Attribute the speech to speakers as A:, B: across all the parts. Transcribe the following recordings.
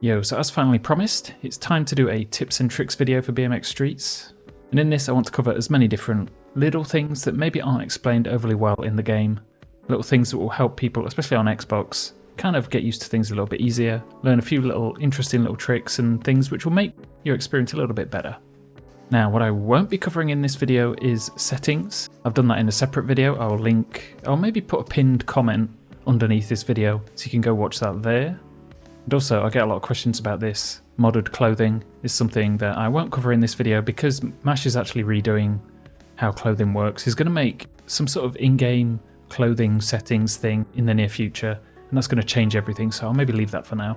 A: Yo, so as finally promised, it's time to do a tips and tricks video for BMX Streets. And in this I want to cover as many different little things that maybe aren't explained overly well in the game. Little things that will help people, especially on Xbox, kind of get used to things a little bit easier, learn a few little interesting little tricks and things which will make your experience a little bit better. Now, what I won't be covering in this video is settings. I've done that in a separate video. I'll maybe put a pinned comment underneath this video so you can go watch that there. And also, I get a lot of questions about this. Modded clothing is something that I won't cover in this video because Mash is actually redoing how clothing works. He's going to make some sort of in-game clothing settings thing in the near future, and that's going to change everything, so I'll maybe leave that for now.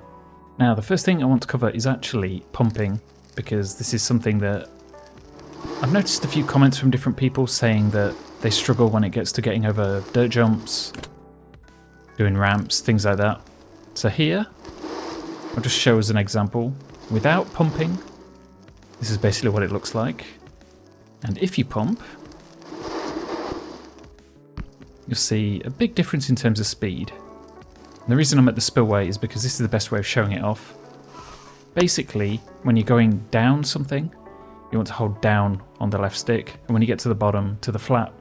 A: Now, the first thing I want to cover is actually pumping, because this is something that I've noticed a few comments from different people saying that they struggle when it gets to getting over dirt jumps, doing ramps, things like that. So here, I'll just show as an example. Without pumping, this is basically what it looks like. And if you pump, you'll see a big difference in terms of speed. And the reason I'm at the spillway is because this is the best way of showing it off. Basically, when you're going down something, you want to hold down on the left stick, and when you get to the bottom, to the flat,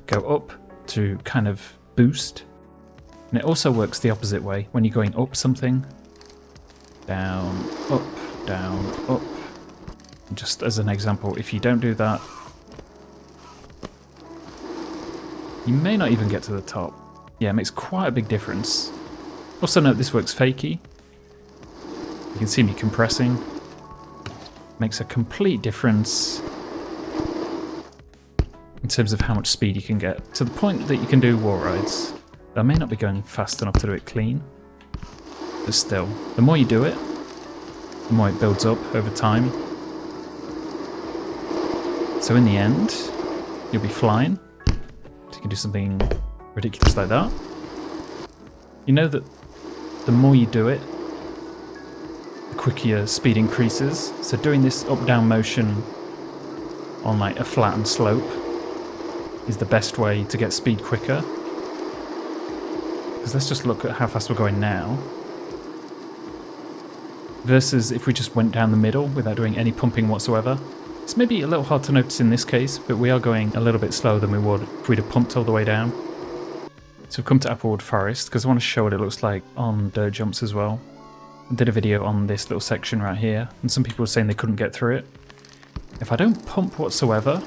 A: go up to kind of boost. And it also works the opposite way. When you're going up something, down, up, down, up. Just as an example, if you don't do that, you may not even get to the top. Yeah, it makes quite a big difference. Also note this works fakey. You can see me compressing. Makes a complete difference in terms of how much speed you can get, to the point that you can do wall rides. I may not be going fast enough to do it clean, but still, the more you do it, the more it builds up over time. So in the end, you'll be flying, so you can do something ridiculous like that. You know that the more you do it, the quicker your speed increases. So doing this up-down motion on like a flattened slope is the best way to get speed quicker. Because let's just look at how fast we're going now. Versus if we just went down the middle without doing any pumping whatsoever. It's maybe a little hard to notice in this case, but we are going a little bit slower than we would if we'd have pumped all the way down. So we've come to Applewood Forest because I want to show what it looks like on dirt jumps as well. I did a video on this little section right here, and some people were saying they couldn't get through it. If I don't pump whatsoever,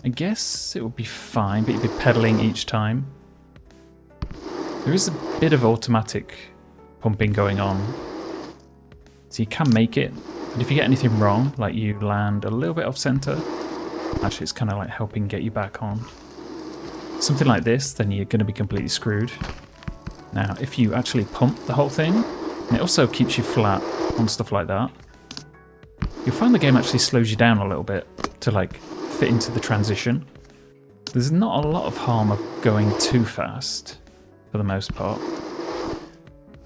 A: I guess it would be fine, but you'd be pedaling each time. There is a bit of automatic pumping going on, so you can make it, but if you get anything wrong, like you land a little bit off center, actually it's kind of like helping get you back on. Something like this, then you're going to be completely screwed. Now, if you actually pump the whole thing, and it also keeps you flat on stuff like that, you'll find the game actually slows you down a little bit to like fit into the transition. There's not a lot of harm of going too fast, for the most part.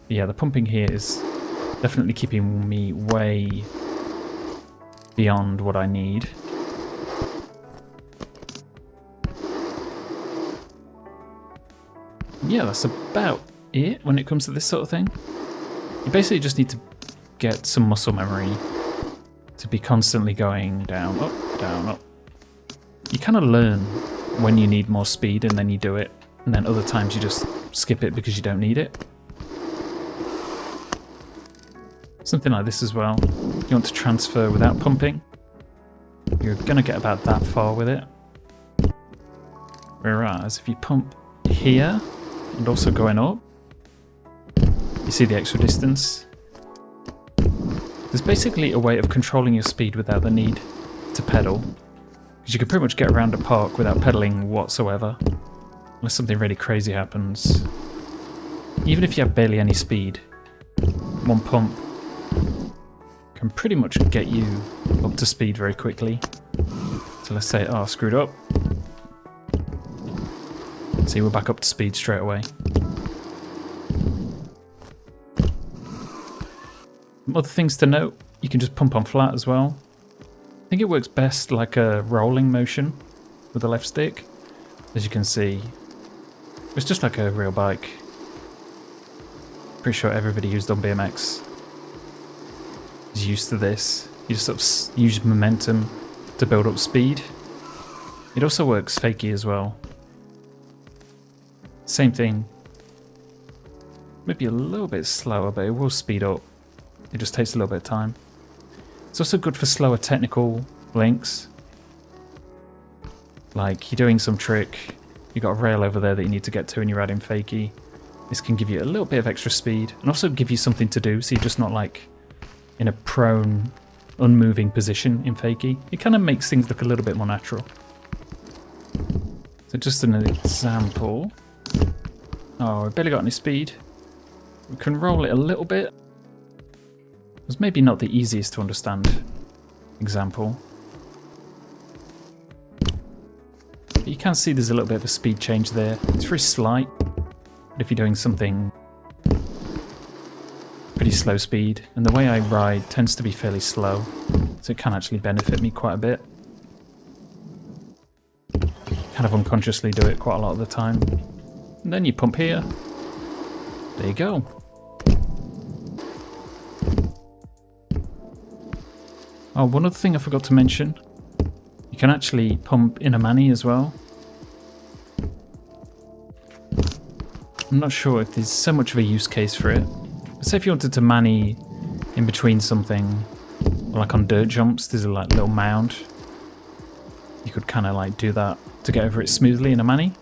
A: But yeah, the pumping here is definitely keeping me way beyond what I need. Yeah, that's about it when it comes to this sort of thing. You basically just need to get some muscle memory to be constantly going down, up. You kind of learn when you need more speed and then you do it, and then other times you just skip it because you don't need it. Something like this as well. You want to transfer without pumping. You're going to get about that far with it. Whereas if you pump here, and also going up, you see the extra distance. There's basically a way of controlling your speed without the need to pedal, because you can pretty much get around a park without pedaling whatsoever, unless something really crazy happens. Even if you have barely any speed, one pump can pretty much get you up to speed very quickly. So let's say, oh, screwed up. See, we're back up to speed straight away. Other things to note, you can just pump on flat as well. I think it works best like a rolling motion with the left stick. As you can see, it's just like a real bike. Pretty sure everybody who's done BMX is used to this. You just sort of use momentum to build up speed. It also works fakey as well. Same thing. Maybe a little bit slower, but it will speed up. It just takes a little bit of time. It's also good for slower technical links. Like you're doing some trick, you've got a rail over there that you need to get to and you're adding fakey. This can give you a little bit of extra speed and also give you something to do so you're just not like in a prone, unmoving position in fakey. It kind of makes things look a little bit more natural. So just an example. Oh, I barely got any speed. We can roll it a little bit. It was maybe not the easiest to understand example. But you can see there's a little bit of a speed change there. It's very slight. But if you're doing something pretty slow speed, and the way I ride tends to be fairly slow, so it can actually benefit me quite a bit. Kind of unconsciously do it quite a lot of the time. And then you pump here. There you go. Oh, one other thing I forgot to mention. You can actually pump in a mani as well. I'm not sure if there's so much of a use case for it. Say if you wanted to mani in between something, like on dirt jumps, there's a like little mound. You could kind of like do that to get over it smoothly in a mani.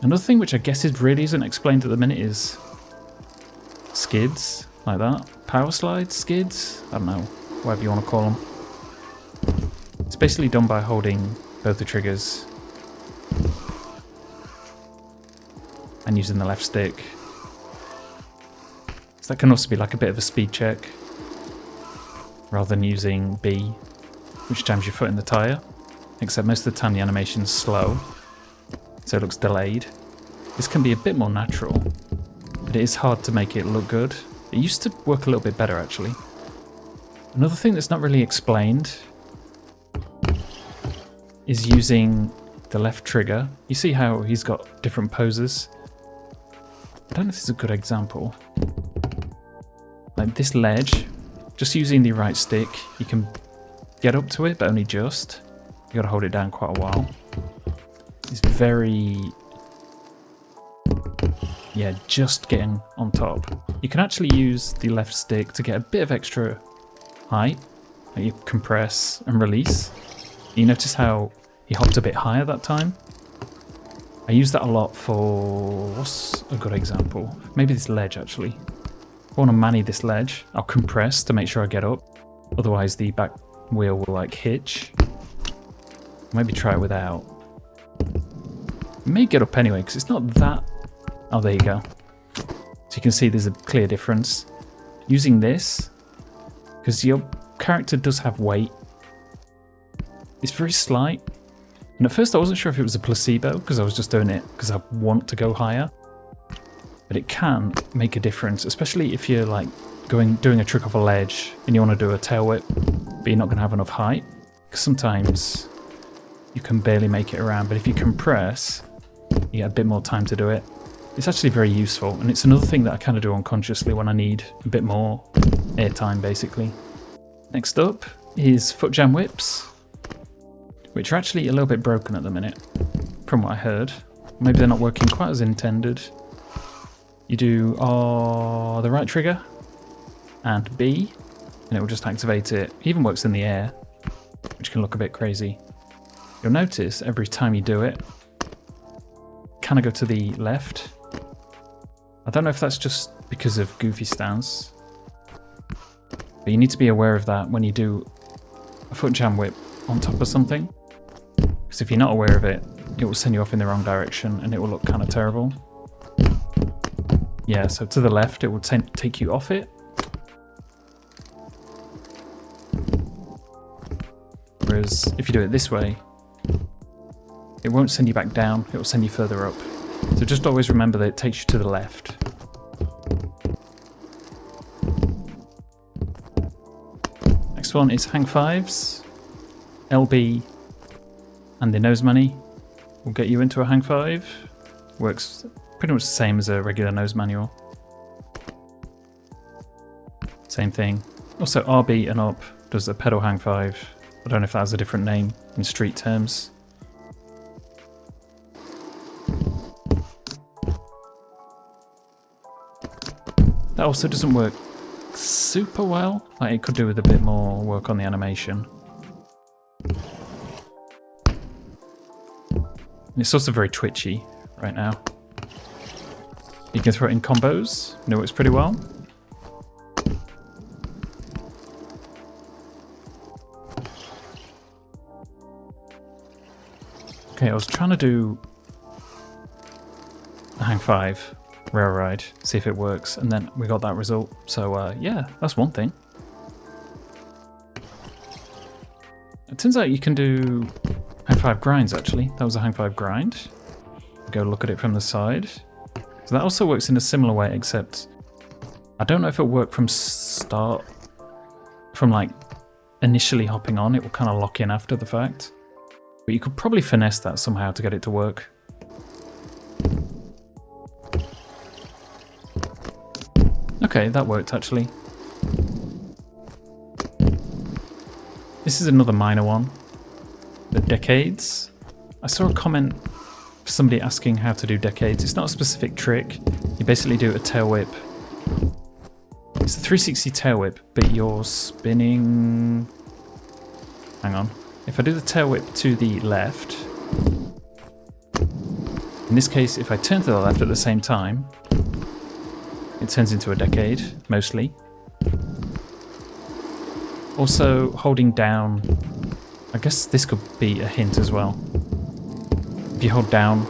A: Another thing which I guess really isn't explained at the minute is skids, like that. Powerslides, skids, I don't know, whatever you want to call them. It's basically done by holding both the triggers and using the left stick. So that can also be like a bit of a speed check rather than using B, which jams your foot in the tyre, except most of the time the animation's slow, so it looks delayed. This can be a bit more natural, but it is hard to make it look good. It used to work a little bit better actually. Another thing that's not really explained is using the left trigger. You see how he's got different poses? I don't know if this is a good example. Like this ledge, just using the right stick, you can get up to it, but only just. You gotta hold it down quite a while. It's very, yeah, just getting on top. You can actually use the left stick to get a bit of extra height. Like you compress and release. You notice how he hopped a bit higher that time? I use that a lot for, what's a good example? Maybe this ledge actually. If I want to mani this ledge, I'll compress to make sure I get up. Otherwise the back wheel will like hitch. Maybe try it without. You may get up anyway because it's not that... Oh, there you go. So you can see there's a clear difference. Using this, because your character does have weight, it's very slight. And at first I wasn't sure if it was a placebo because I was just doing it because I want to go higher. But it can make a difference, especially if you're like doing a trick off a ledge and you want to do a tail whip, but you're not going to have enough height. Because sometimes you can barely make it around, but if you compress, you get a bit more time to do it. It's actually very useful, and it's another thing that I kind of do unconsciously when I need a bit more airtime, basically. Next up is Footjam whips, which are actually a little bit broken at the minute, from what I heard. Maybe they're not working quite as intended. You do the right trigger and B, and it will just activate it. It even works in the air, which can look a bit crazy. You'll notice every time you do it, kind of go to the left. I don't know if that's just because of goofy stance, but you need to be aware of that when you do a Footjam whip on top of something, because if you're not aware of it, it will send you off in the wrong direction and it will look kind of terrible. Yeah, so to the left it will take you off it, whereas if you do it this way, it won't send you back down, it will send you further up. So just always remember that it takes you to the left. Next one is hang fives. LB and the nose mani will get you into a hang five. Works pretty much the same as a regular nose manual. same thing. Also RB and up does a pedal hang 5. I don't know if that has a different name in street terms. That also doesn't work super well. Like, it could do with a bit more work on the animation. And it's also very twitchy right now. You can throw it in combos, and it works pretty well. Okay, I was trying to do a hang 5 rail ride, see if it works, and then we got that result. So yeah, that's one thing. It turns out you can do hang 5 grinds actually. That was a hang 5 grind. Go look at it from the side. So that also works in a similar way, except I don't know if it'll work from start, from like initially hopping on. It will kind of lock in after the fact. But you could probably finesse that somehow to get it to work. Okay, that worked actually. This is another minor one. The decades. I saw a comment for somebody asking how to do decades. It's not a specific trick. You basically do a tail whip. It's a 360 tail whip, but you're spinning... Hang on. If I do the tail whip to the left, in this case, if I turn to the left at the same time, it turns into a decade, mostly. Also, holding down, I guess this could be a hint as well. If you hold down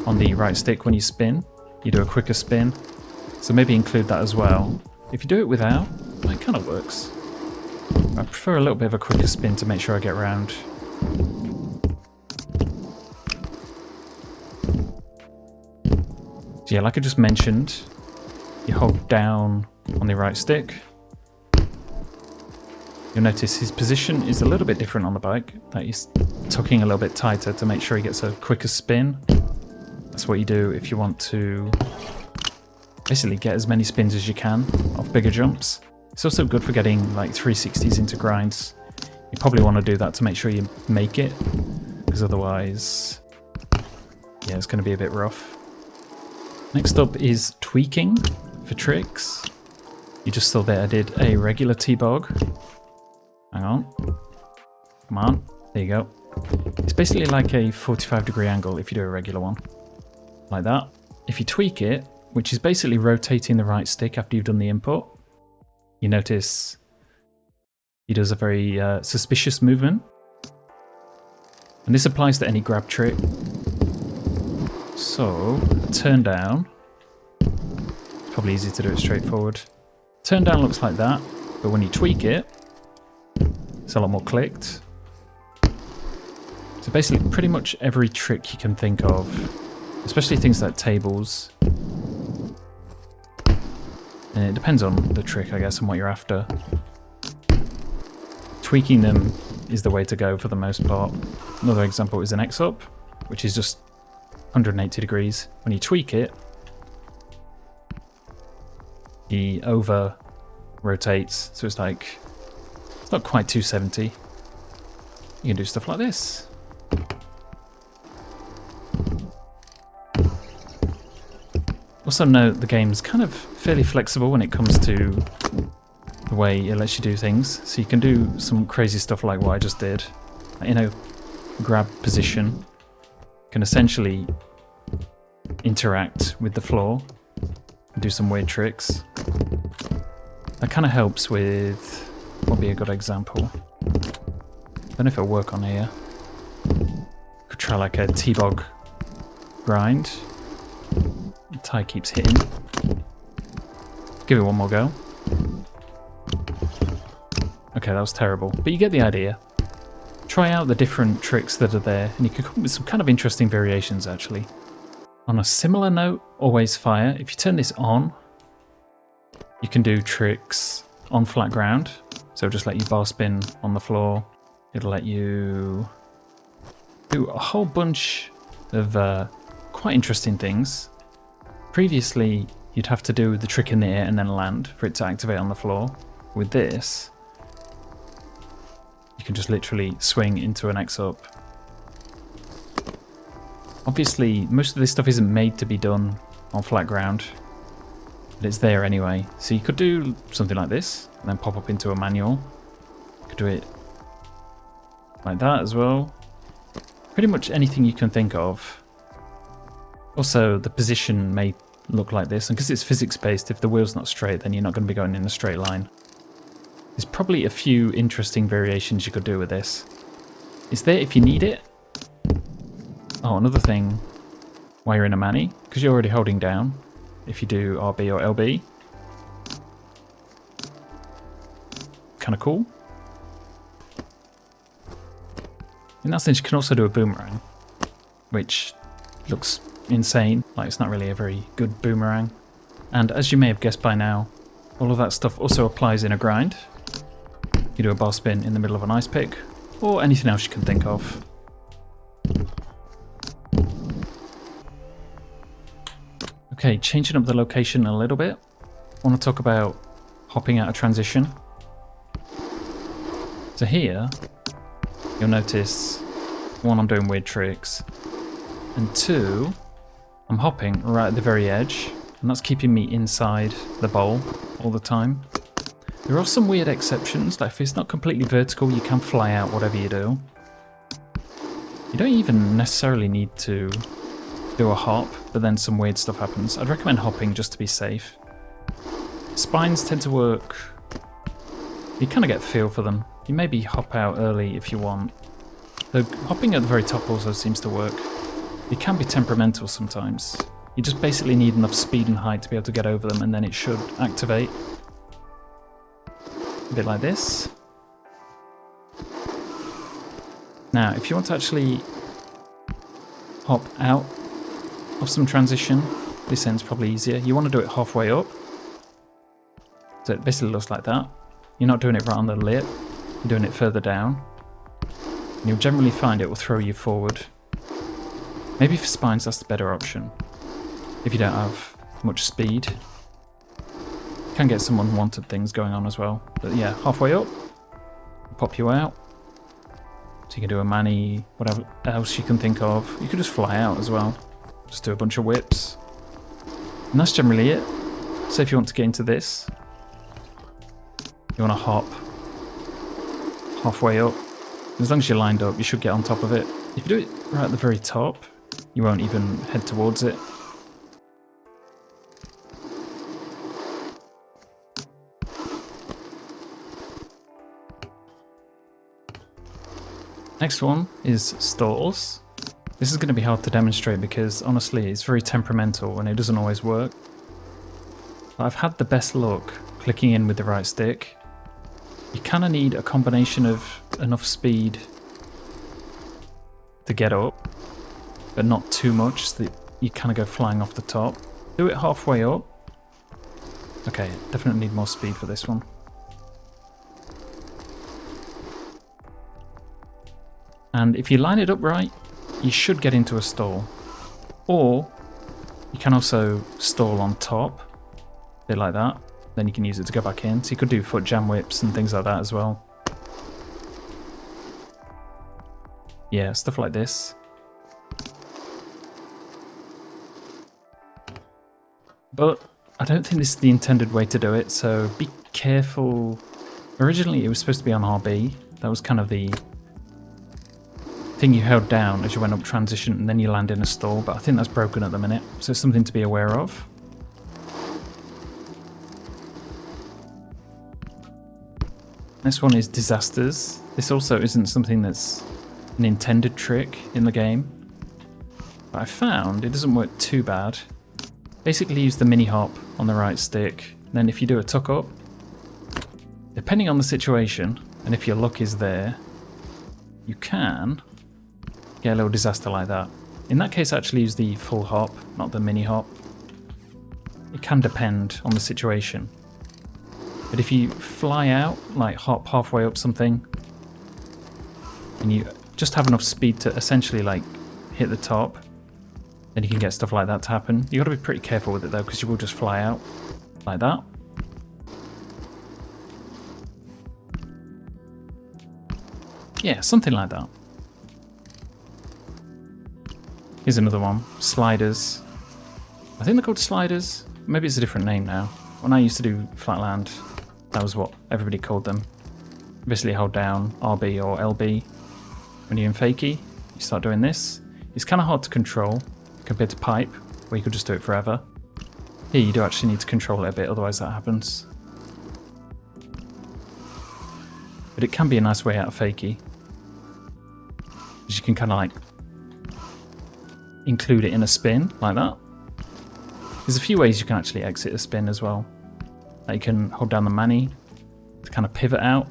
A: on the right stick when you spin, you do a quicker spin. So maybe include that as well. If you do it without, it kind of works. I prefer a little bit of a quicker spin to make sure I get round. So yeah, like I just mentioned, you hold down on the right stick. You'll notice his position is a little bit different on the bike, that he's tucking a little bit tighter to make sure he gets a quicker spin. That's what you do if you want to basically get as many spins as you can off bigger jumps. It's also good for getting like 360s into grinds. You probably want to do that to make sure you make it, because otherwise, yeah, it's going to be a bit rough. Next up is tweaking for tricks. You just saw there I did a regular T-bog. Hang on. Come on. There you go. It's basically like a 45-degree angle if you do a regular one. Like that. If you tweak it, which is basically rotating the right stick after you've done the input, you notice he does a very suspicious movement. And this applies to any grab trick. So, turn down. It's probably easy to do it straightforward. Turn down looks like that, but when you tweak it, it's a lot more clicked. So basically pretty much every trick you can think of, especially things like tables. And it depends on the trick, I guess, and what you're after. Tweaking them is the way to go for the most part. Another example is an X-up, which is just 180 degrees. When you tweak it, he over rotates, so it's like, it's not quite 270. You can do stuff like this. Also note the game's kind of fairly flexible when it comes to the way it lets you do things. So you can do some crazy stuff like what I just did. In a grab position, you can essentially interact with the floor and do some weird tricks. That kind of helps with, what would be a good example? I don't know if it'll work on here. Could try like a T-bog grind. The tie keeps hitting. Give it one more go. Okay, that was terrible, but you get the idea. Try out the different tricks that are there, and you can come up with some kind of interesting variations actually. On a similar note, always fire. If you turn this on, you can do tricks on flat ground. So it'll just let you bar spin on the floor. It'll let you do a whole bunch of quite interesting things. Previously, you'd have to do the trick in the air and then land for it to activate on the floor. With this, you can just literally swing into an X up. Obviously, most of this stuff isn't made to be done on flat ground, but it's there anyway. So you could do something like this, and then pop up into a manual. You could do it like that as well. Pretty much anything you can think of. Also, the position may look like this, and because it's physics-based, if the wheel's not straight, then you're not going to be going in a straight line. There's probably a few interesting variations you could do with this. It's there if you need it. Oh, another thing, while you're in a mani, because you're already holding down, if you do RB or LB. Kind of cool. In that sense, you can also do a boomerang, which looks insane, like it's not really a very good boomerang. And as you may have guessed by now, all of that stuff also applies in a grind. You do a bar spin in the middle of an ice pick, or anything else you can think of. Okay, changing up the location a little bit, I want to talk about hopping out of transition. So here, you'll notice, one, I'm doing weird tricks, and two, I'm hopping right at the very edge, and that's keeping me inside the bowl all the time. There are some weird exceptions, like if it's not completely vertical, you can fly out whatever you do. You don't even necessarily need to do a hop, but then some weird stuff happens. I'd recommend hopping just to be safe. Spines tend to work, you kind of get a feel for them. You maybe hop out early if you want. The hopping at the very top also seems to work. It can be temperamental sometimes. You just basically need enough speed and height to be able to get over them, and then it should activate. A bit like this. Now, if you want to actually hop out of some transition, this end's probably easier. You want to do it halfway up. So it basically looks like that. You're not doing it right on the lip, you're doing it further down. And you'll generally find it will throw you forward. Maybe for spines that's the better option, if you don't have much speed. You can get some unwanted things going on as well. But yeah, halfway up, pop you out. So you can do a mani, whatever else you can think of. You could just fly out as well. Just do a bunch of whips. And that's generally it. So if you want to get into this, you want to hop halfway up. As long as you're lined up, you should get on top of it. If you do it right at the very top, you won't even head towards it. Next one is stalls. This is going to be hard to demonstrate because honestly it's very temperamental and it doesn't always work. But I've had the best luck clicking in with the right stick. You kind of need a combination of enough speed to get up, but not too much so that you kind of go flying off the top. Do it halfway up. Okay, definitely need more speed for this one. And if you line it up right, you should get into a stall. Or you can also stall on top, a bit like that. Then you can use it to go back in. So you could do Footjam whips and things like that as well. Yeah, stuff like this. But I don't think this is the intended way to do it, so be careful. Originally it was supposed to be on RB. That was kind of the thing you held down as you went up transition, and then you land in a stall, but I think that's broken at the minute, so it's something to be aware of. Next one is disasters. This also isn't something that's an intended trick in the game, but I found it doesn't work too bad. Basically use the mini hop on the right stick, then if you do a tuck up, depending on the situation, and if your luck is there, you can get a little disaster like that. In that case, actually use the full hop, not the mini hop. It can depend on the situation. But if you fly out, like hop halfway up something, and you just have enough speed to essentially like hit the top, then you can get stuff like that to happen. You got to be pretty careful with it though, because you will just fly out like that. Yeah, something like that. Here's another one. Sliders. I think they're called sliders. Maybe it's a different name now. When I used to do Flatland, that was what everybody called them. Basically hold down RB or LB when you're in fakie. You start doing this. It's kind of hard to control compared to pipe, where you could just do it forever. Here you do actually need to control it a bit, otherwise that happens. But it can be a nice way out of fakie, because you can kind of like include it in a spin like that. There's a few ways you can actually exit a spin as well. Like you can hold down the mani to kind of pivot out,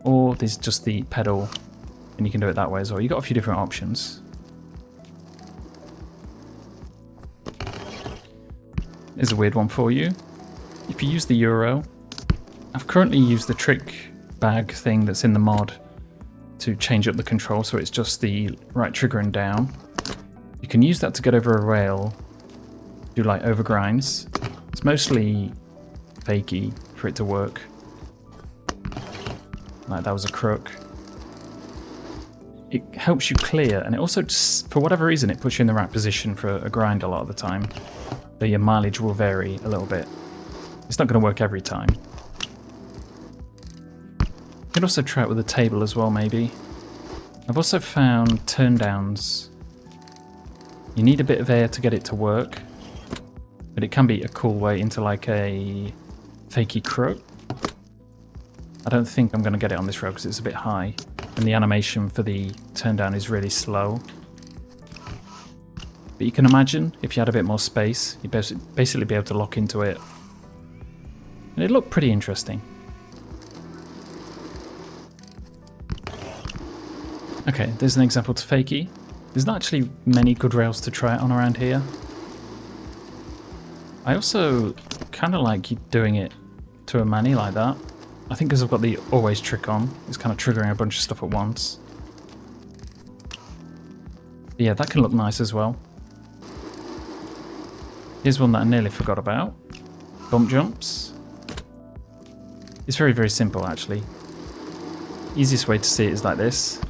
A: or there's just the pedal and you can do it that way as well. You've got a few different options. There's a weird one for you. If you use the Euro, I've currently used the trick bag thing that's in the mod to change up the control so it's just the right trigger and down. You can use that to get over a rail, do like overgrinds. It's mostly fakey for it to work. Like that was a crook. It helps you clear, and it also, for whatever reason, it puts you in the right position for a grind a lot of the time. Though your mileage will vary a little bit. It's not going to work every time. You can also try it with a table as well, maybe. I've also found turndowns. You need a bit of air to get it to work, but it can be a cool way into like a fakey crook. I don't think I'm going to get it on this road because it's a bit high, and the animation for the turndown is really slow. But you can imagine if you had a bit more space, you'd basically be able to lock into it. And it looked pretty interesting. Okay, there's an example to fakie. There's not actually many good rails to try it on around here. I also kind of like doing it to a mani like that. I think because I've got the always trick on, it's kind of triggering a bunch of stuff at once. But yeah, that can look nice as well. Here's one that I nearly forgot about. Bump jumps. It's very, very simple actually. Easiest way to see it is like this.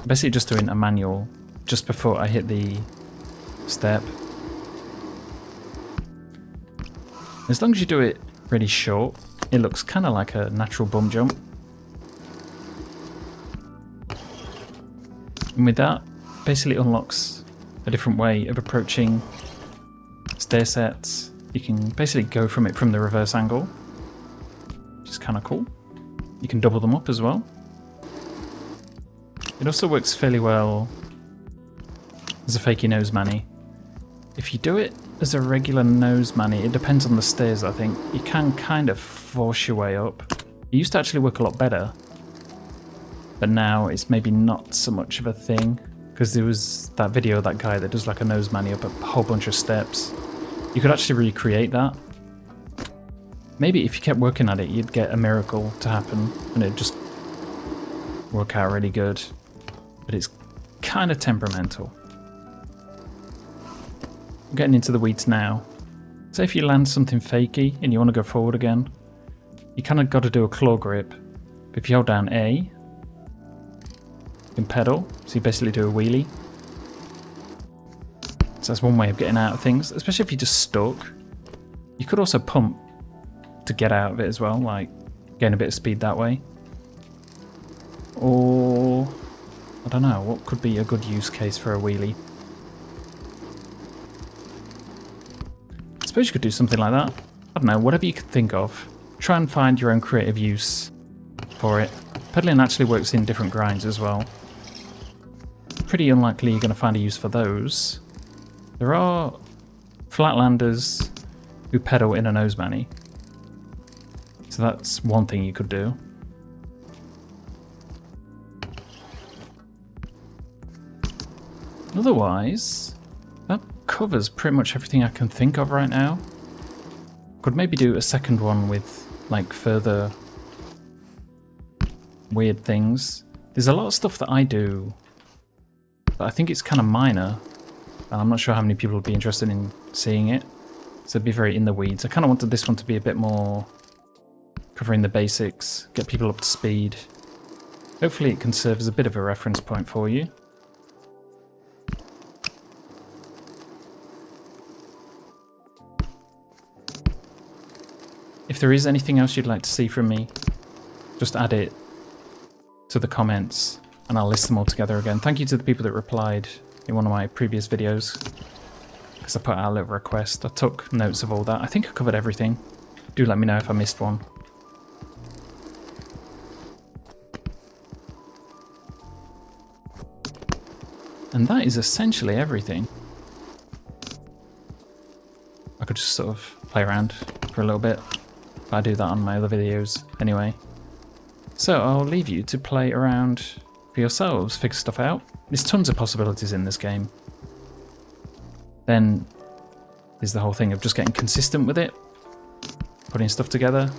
A: Basically just doing a manual just before I hit the step. As long as you do it really short, it looks kind of like a natural bump jump. And with that, basically unlocks a different way of approaching stair sets. You can basically go from it from the reverse angle, which is kind of cool. You can double them up as well. It also works fairly well as a fakey nose mani. If you do it as a regular nose mani, it depends on the stairs, I think. You can kind of force your way up. It used to actually work a lot better, but now it's maybe not so much of a thing, because there was that video of that guy that does like a nose mani up a whole bunch of steps. You could actually recreate that. Maybe if you kept working at it, you'd get a miracle to happen, and it'd just work out really good. But it's kind of temperamental. I'm getting into the weeds now. So if you land something fakey and you want to go forward again, you kind of got to do a claw grip. But if you hold down A, you can pedal, so you basically do a wheelie. So that's one way of getting out of things, especially if you're just stuck. You could also pump to get out of it as well, like gain a bit of speed that way. Or, I don't know, what could be a good use case for a wheelie? I suppose you could do something like that. I don't know, whatever you could think of. Try and find your own creative use for it. Pedaling actually works in different grinds as well. Pretty unlikely you're going to find a use for those. There are flatlanders who pedal in a nose mani. So that's one thing you could do. Otherwise, that covers pretty much everything I can think of right now. Could maybe do a second one with like further weird things. There's a lot of stuff that I do, but I think it's kind of minor. I'm not sure how many people would be interested in seeing it, so it'd be very in the weeds. I kind of wanted this one to be a bit more covering the basics, get people up to speed. Hopefully it can serve as a bit of a reference point for you. If there is anything else you'd like to see from me, just add it to the comments and I'll list them all together again. Thank you to the people that replied in one of my previous videos, because I put out a little request. I took notes of all that. I think I covered everything. Do let me know if I missed one. And that is essentially everything. I could just sort of play around for a little bit. I do that on my other videos anyway. So I'll leave you to play around for yourselves, figure stuff out. There's tons of possibilities in this game. Then there's the whole thing of just getting consistent with it, putting stuff together.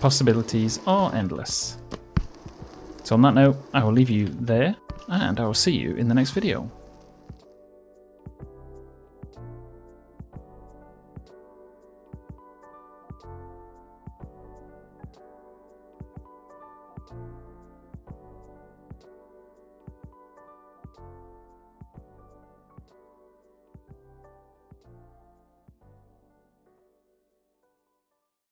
A: Possibilities are endless. So on that note, I will leave you there, and I will see you in the next video.